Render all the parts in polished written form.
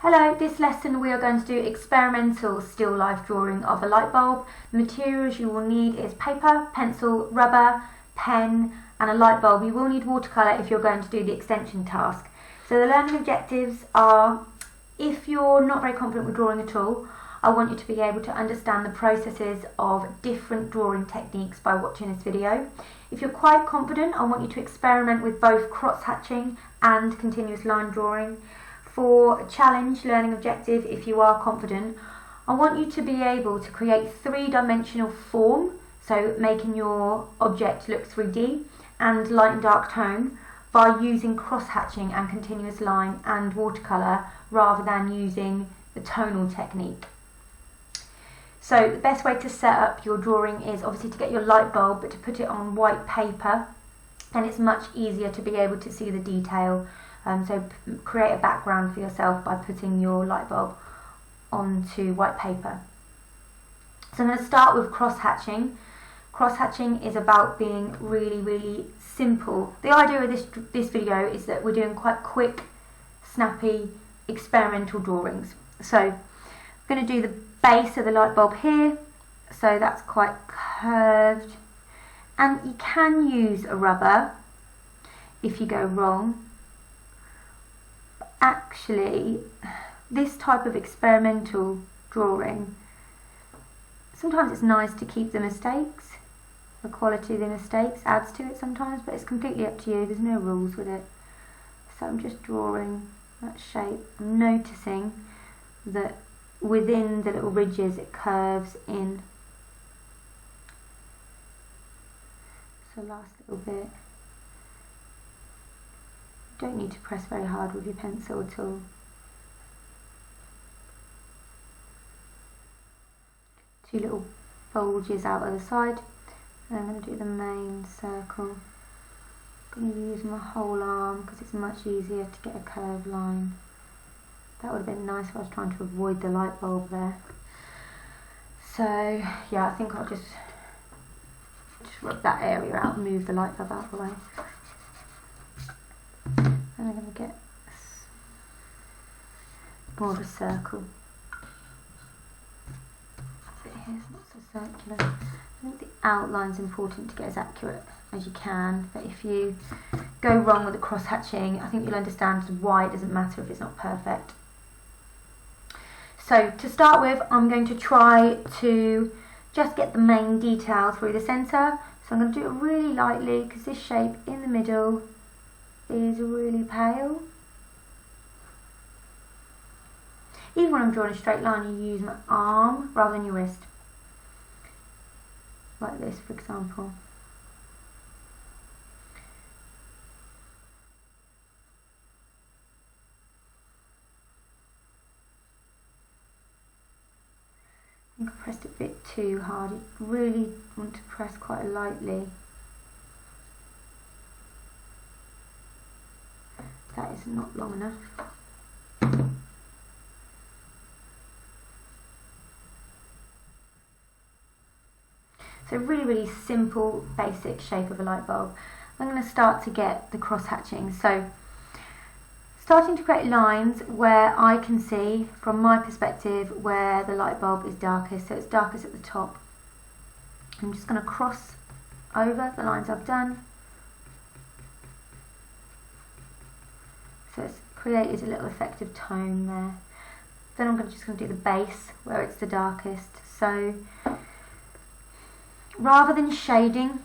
Hello, this lesson we are going to do experimental still life drawing of a light bulb. The materials you will need is paper, pencil, rubber, pen and a light bulb. You will need watercolor if you're going to do the extension task. So the learning objectives are, if you're not very confident with drawing at all, I want you to be able to understand the processes of different drawing techniques by watching this video. If you're quite confident, I want you to experiment with both cross-hatching and continuous line drawing. For a challenge learning objective, if you are confident, I want you to be able to create three-dimensional form, so making your object look 3D, and light and dark tone by using cross-hatching and continuous line and watercolour rather than using the tonal technique. So the best way to set up your drawing is obviously to get your light bulb, but to put it on white paper, and it's much easier to be able to see the detail. So create a background for yourself by putting your light bulb onto white paper. So I'm going to start with cross-hatching. Cross-hatching is about being really simple. The idea of this video is that we're doing quite quick, snappy, experimental drawings. So I'm going to do the base of the light bulb here. So that's quite curved. And you can use a rubber if you go wrong. Actually, this type of experimental drawing, sometimes it's nice to keep the mistakes. The quality of the mistakes adds to it sometimes, but it's completely up to you. There's no rules with it. So I'm just drawing that shape. I'm noticing that within the little ridges it curves in. So last little bit. Don't need to press very hard with your pencil at all. Two little bulges out of the side, and I'm going to do the main circle. I'm going to use my whole arm because it's much easier to get a curved line. That would have been nice if I was trying to avoid the light bulb there. So yeah, I think I'll just rub that area out and move the light bulb out of the way. And I'm going to get more of a circle. But here's not so circular. I think the outline's important to get as accurate as you can, but if you go wrong with the cross-hatching, I think you'll understand why it doesn't matter if it's not perfect. So to start with, I'm going to try to just get the main detail through the centre. So I'm going to do it really lightly because this shape in the middle is really pale. Even when I'm drawing a straight line, you use my arm rather than your wrist. Like this, for example. I think I pressed it a bit too hard. You really want to press quite lightly. That is not long enough. So really simple, basic shape of a light bulb. I'm going to start to get the cross-hatching. So starting to create lines where I can see, from my perspective, where the light bulb is darkest. So it's darkest at the top. I'm just going to cross over the lines I've done. So it's created a little effective tone there. Then I'm just going to do the base where it's the darkest. So rather than shading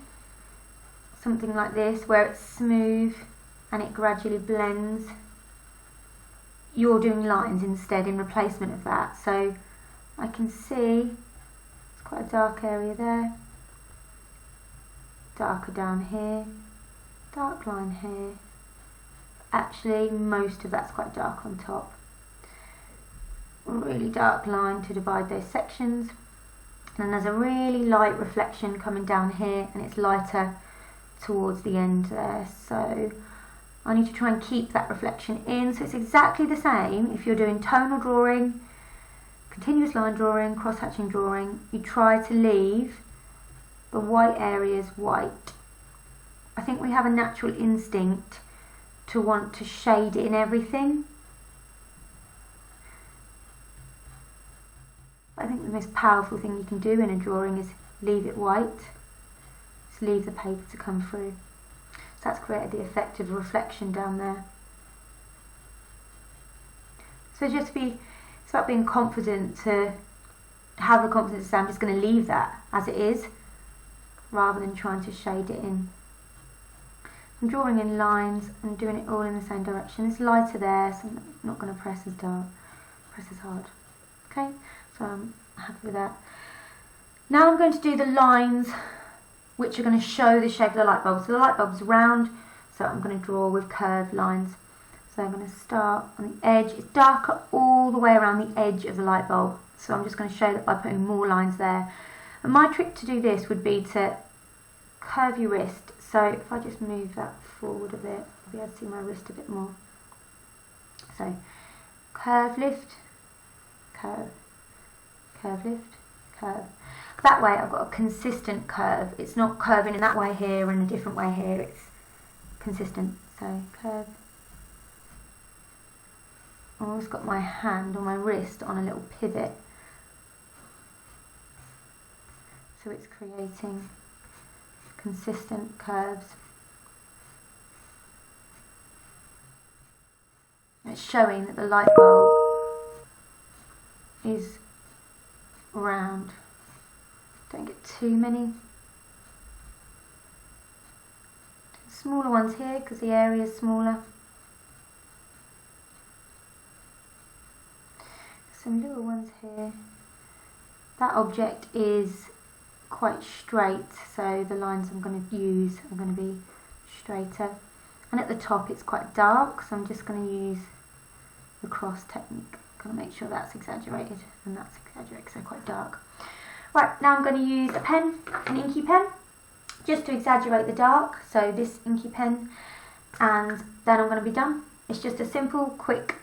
something like this where it's smooth and it gradually blends, you're doing lines instead in replacement of that. So I can see it's quite a dark area there, darker down here, dark line here. Actually, most of that's quite dark on top. Really dark line to divide those sections. And there's a really light reflection coming down here, and it's lighter towards the end there. So I need to try and keep that reflection in. So it's exactly the same if you're doing tonal drawing, continuous line drawing, cross-hatching drawing. You try to leave the white areas white. I think we have a natural instinct to want to shade in everything. I think the most powerful thing you can do in a drawing is leave it white. Just leave the paper to come through. So that's created the effect of reflection down there. So just it's about being confident, to have the confidence to say, I'm just going to leave that as it is, rather than trying to shade it in. I'm drawing in lines and doing it all in the same direction. It's lighter there, so I'm not going to press as hard. Okay, so I'm happy with that. Now I'm going to do the lines which are going to show the shape of the light bulb. So the light bulb's round, so I'm going to draw with curved lines. So I'm going to start on the edge. It's darker all the way around the edge of the light bulb, so I'm just going to show that by putting more lines there. And my trick to do this would be to curve your wrist. So if I just move that forward a bit, I'll be able to see my wrist a bit more. So curve, lift, curve, curve, lift, curve. That way I've got a consistent curve. It's not curving in that way here and a different way here. It's consistent. So curve. I've always got my hand or my wrist on a little pivot. So it's creating consistent curves. It's showing that the light bulb is round. Don't get too many smaller ones here because the area is smaller. Some little ones here. That object is quite straight, so the lines I'm going to use are going to be straighter. And at the top it's quite dark, so I'm just going to use the cross technique. Going to make sure that's exaggerated and that's exaggerated, so quite dark. Right, now I'm going to use a pen, an inky pen, just to exaggerate the dark. So this inky pen, and then I'm going to be done. It's just a simple, quick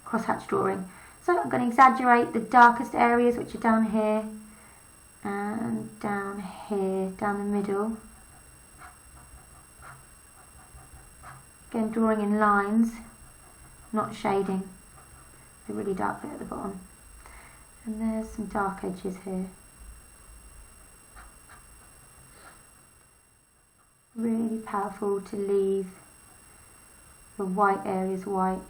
crosshatch drawing. So I'm going to exaggerate the darkest areas, which are down here and down here, down the middle. Again, drawing in lines, not shading. The really dark bit at the bottom. And there's some dark edges here. Really powerful to leave the white areas white.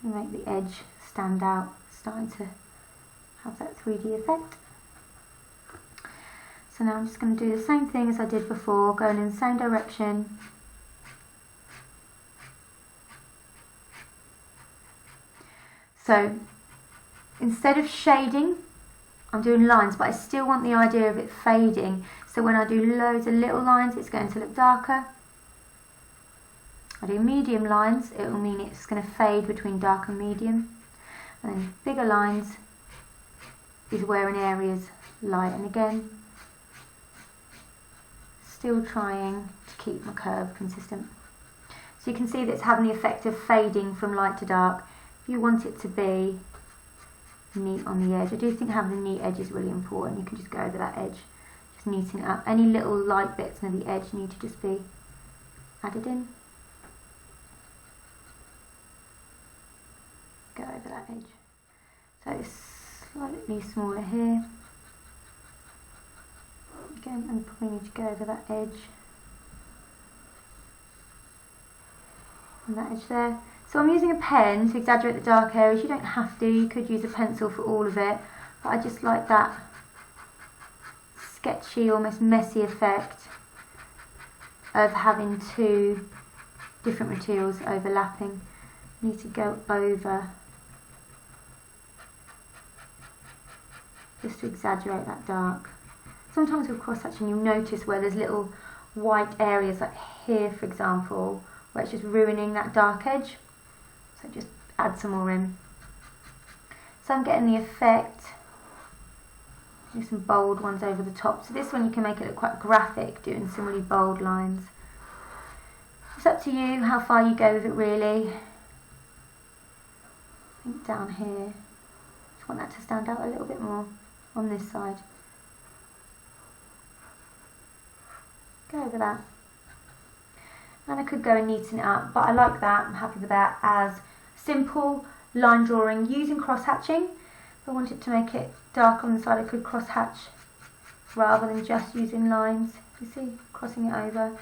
And make the edge stand out, starting to have that 3D effect. So now I'm just going to do the same thing as I did before, going in the same direction. So instead of shading, I'm doing lines, but I still want the idea of it fading. So when I do loads of little lines, it's going to look darker. I do medium lines, it will mean it's going to fade between dark and medium. And then bigger lines is where an area is light. And again, still trying to keep my curve consistent. So you can see that it's having the effect of fading from light to dark. If you want it to be neat on the edge, I do think having a neat edge is really important. You can just go over that edge, just neaten it up. Any little light bits near the edge need to just be added in. Go over that edge. So it's slightly smaller here. Again, and probably need to go over that edge. And that edge there. So I'm using a pen to exaggerate the dark areas. You don't have to, you could use a pencil for all of it. But I just like that sketchy, almost messy effect of having two different materials overlapping. You need to go over just to exaggerate that dark. Sometimes with cross-hatching you'll notice where there's little white areas, like here for example, where it's just ruining that dark edge. So just add some more in. So I'm getting the effect. Do some bold ones over the top. So this one you can make it look quite graphic, doing some really bold lines. It's up to you how far you go with it really. I think down here, just want that to stand out a little bit more on this side. Go over that. And I could go and neaten it up, but I like that, I'm happy with that as simple line drawing using cross hatching. If I wanted to make it dark on the side, I could cross hatch rather than just using lines. You see, crossing it over.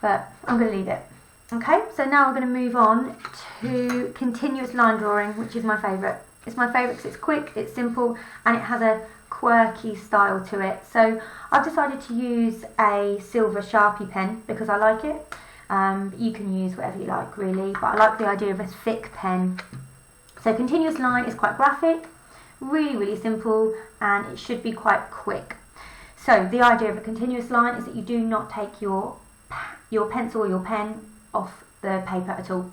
But I'm going to leave it. Okay, so now we're going to move on to continuous line drawing, which is my favourite. It's my favourite because it's quick, it's simple, and it has a quirky style to it. So I've decided to use a silver Sharpie pen because I like it. You can use whatever you like really, but I like the idea of a thick pen. So continuous line is quite graphic, really simple, and it should be quite quick. So the idea of a continuous line is that you do not take your pencil or your pen off the paper at all.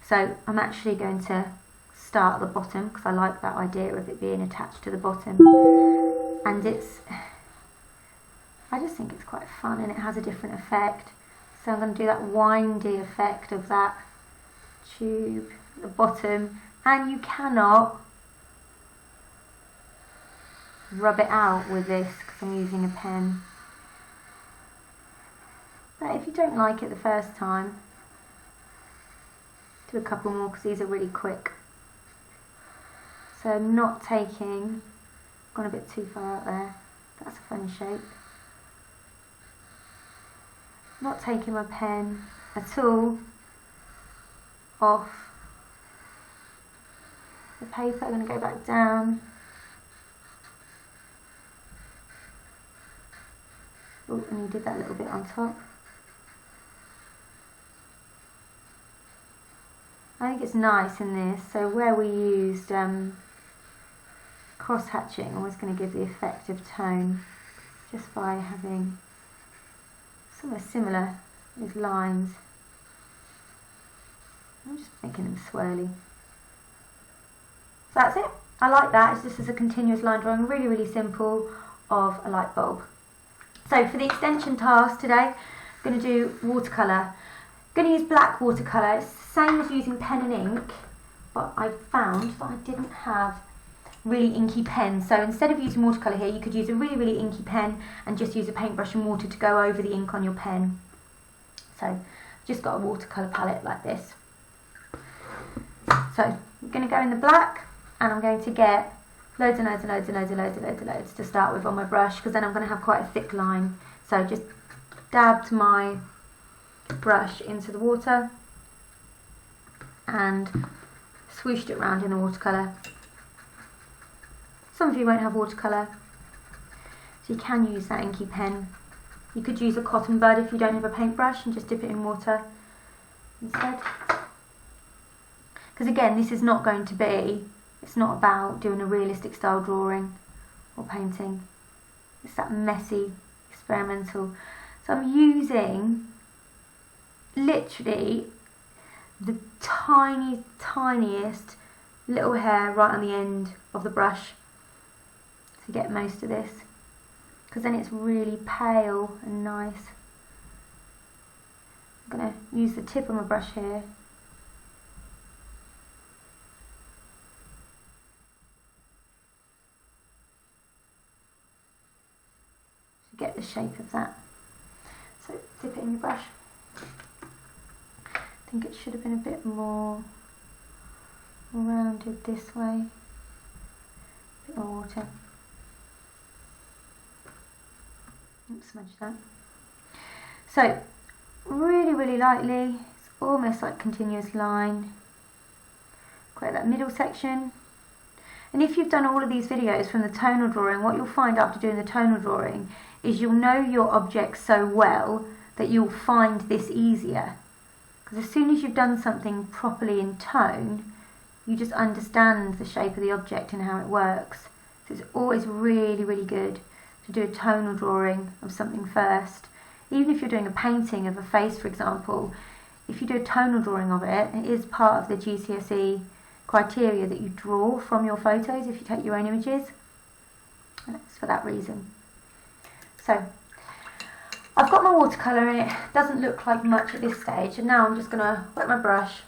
So I'm actually going to start at the bottom because I like that idea of it being attached to the bottom, and I just think it's quite fun and it has a different effect. So I'm going to do that windy effect of that tube at the bottom, and you cannot rub it out with this because I'm using a pen. But if you don't like it the first time, do a couple more because these are really quick. So not taking, gone a bit too far out there, that's a funny shape. Not taking my pen at all off the paper. I'm going to go back down. Oh, and you did that little bit on top. I think it's nice in this. So where we used cross hatching, I'm just going to give the effect of tone just by having somewhere similar with lines. I'm just making them swirly. So that's it. I like that. It's just as a continuous line drawing, really simple, of a light bulb. So for the extension task today, I'm going to do watercolour. I'm going to use black watercolour. It's the same as using pen and ink, but I found that I didn't have really inky pen. So instead of using watercolour here, you could use a really inky pen and just use a paintbrush and water to go over the ink on your pen. So I've just got a watercolour palette like this. So I'm going to go in the black, and I'm going to get loads to start with on my brush, because then I'm going to have quite a thick line. So just dabbed my brush into the water and swooshed it around in the watercolour. Some of you won't have watercolour, so you can use that inky pen. You could use a cotton bud if you don't have a paintbrush and just dip it in water instead. Because again, this is not going to be, it's not about doing a realistic style drawing or painting. It's that messy, experimental. So I'm using literally the tiniest little hair right on the end of the brush to get most of this, because then it's really pale and nice. I'm going to use the tip of my brush here to get the shape of that. So dip it in your brush. I think it should have been a bit more rounded this way. A bit more water. Smudge that. So really lightly, it's almost like continuous line. Create that middle section. And if you've done all of these videos from the tonal drawing, what you'll find after doing the tonal drawing is you'll know your object so well that you'll find this easier. Because as soon as you've done something properly in tone, you just understand the shape of the object and how it works. So it's always really good to do a tonal drawing of something first. Even if you're doing a painting of a face, for example, if you do a tonal drawing of it, it is part of the GCSE criteria that you draw from your photos if you take your own images, and it's for that reason. So I've got my watercolour in. It doesn't look like much at this stage, and now I'm just going to wet my brush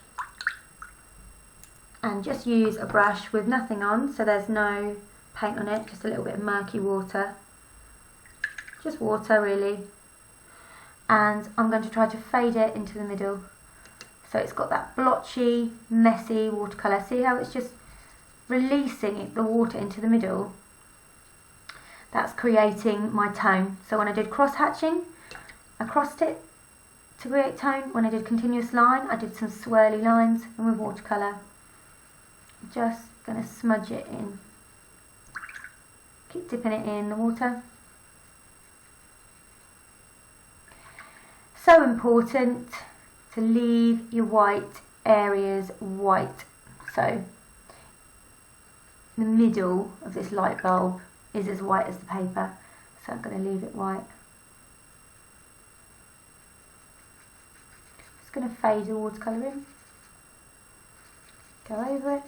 and just use a brush with nothing on, so there's no paint on it, just a little bit of murky water. Just water really, and I'm going to try to fade it into the middle. So it's got that blotchy, messy watercolour. See how it's just releasing the water into the middle? That's creating my tone. So when I did cross hatching, I crossed it to create tone. When I did continuous line, I did some swirly lines, and with watercolour, just going to smudge it in. Keep dipping it in the water. So important to leave your white areas white. So the middle of this light bulb is as white as the paper, so I'm going to leave it white. Just going to fade the watercolour in, go over it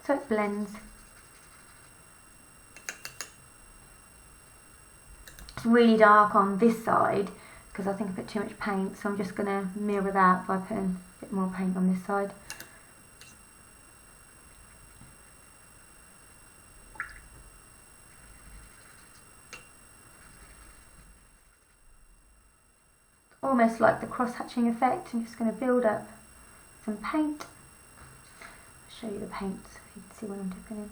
so it blends. It's really dark on this side because I think I put too much paint, so I'm just going to mirror that by putting a bit more paint on this side. Almost like the cross-hatching effect. I'm just going to build up some paint. I'll show you the paint so you can see what I'm dipping in.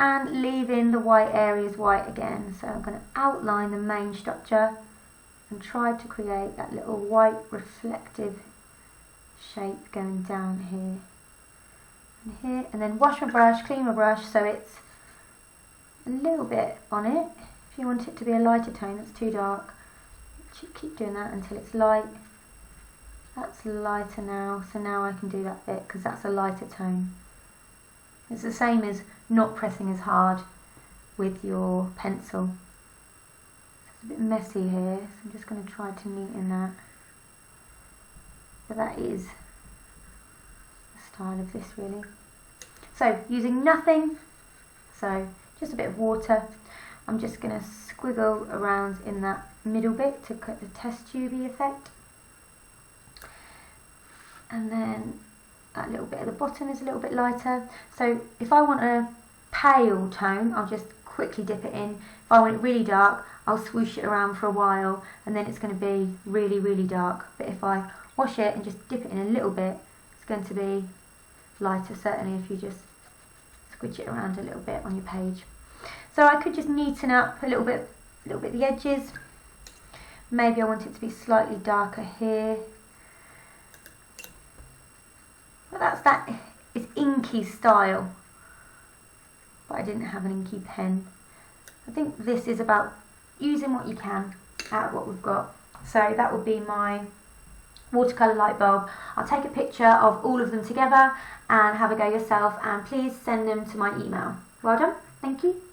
And leaving the white areas white again. So I'm going to outline the main structure and try to create that little white reflective shape going down here and here. And then wash my brush, clean my brush so it's a little bit on it. If you want it to be a lighter tone that's too dark, keep doing that until it's light. That's lighter now, so now I can do that bit because that's a lighter tone. It's the same as not pressing as hard with your pencil. It's a bit messy here, so I'm just going to try to neaten that. But that is the style of this really. So using nothing, so just a bit of water, I'm just going to squiggle around in that middle bit to cut the test tubey effect. And then that little bit at the bottom is a little bit lighter. So if I want a pale tone, I'll just quickly dip it in. If I want it really dark, I'll swoosh it around for a while and then it's going to be really, really dark. But if I wash it and just dip it in a little bit, it's going to be lighter, certainly if you just squidge it around a little bit on your page. So I could just neaten up a little bit the edges. Maybe I want it to be slightly darker here. But it's inky style. But I didn't have an inky pen. I think this is about using what you can out of what we've got. So that would be my watercolour light bulb. I'll take a picture of all of them together and have a go yourself, and please send them to my email. Well done, thank you.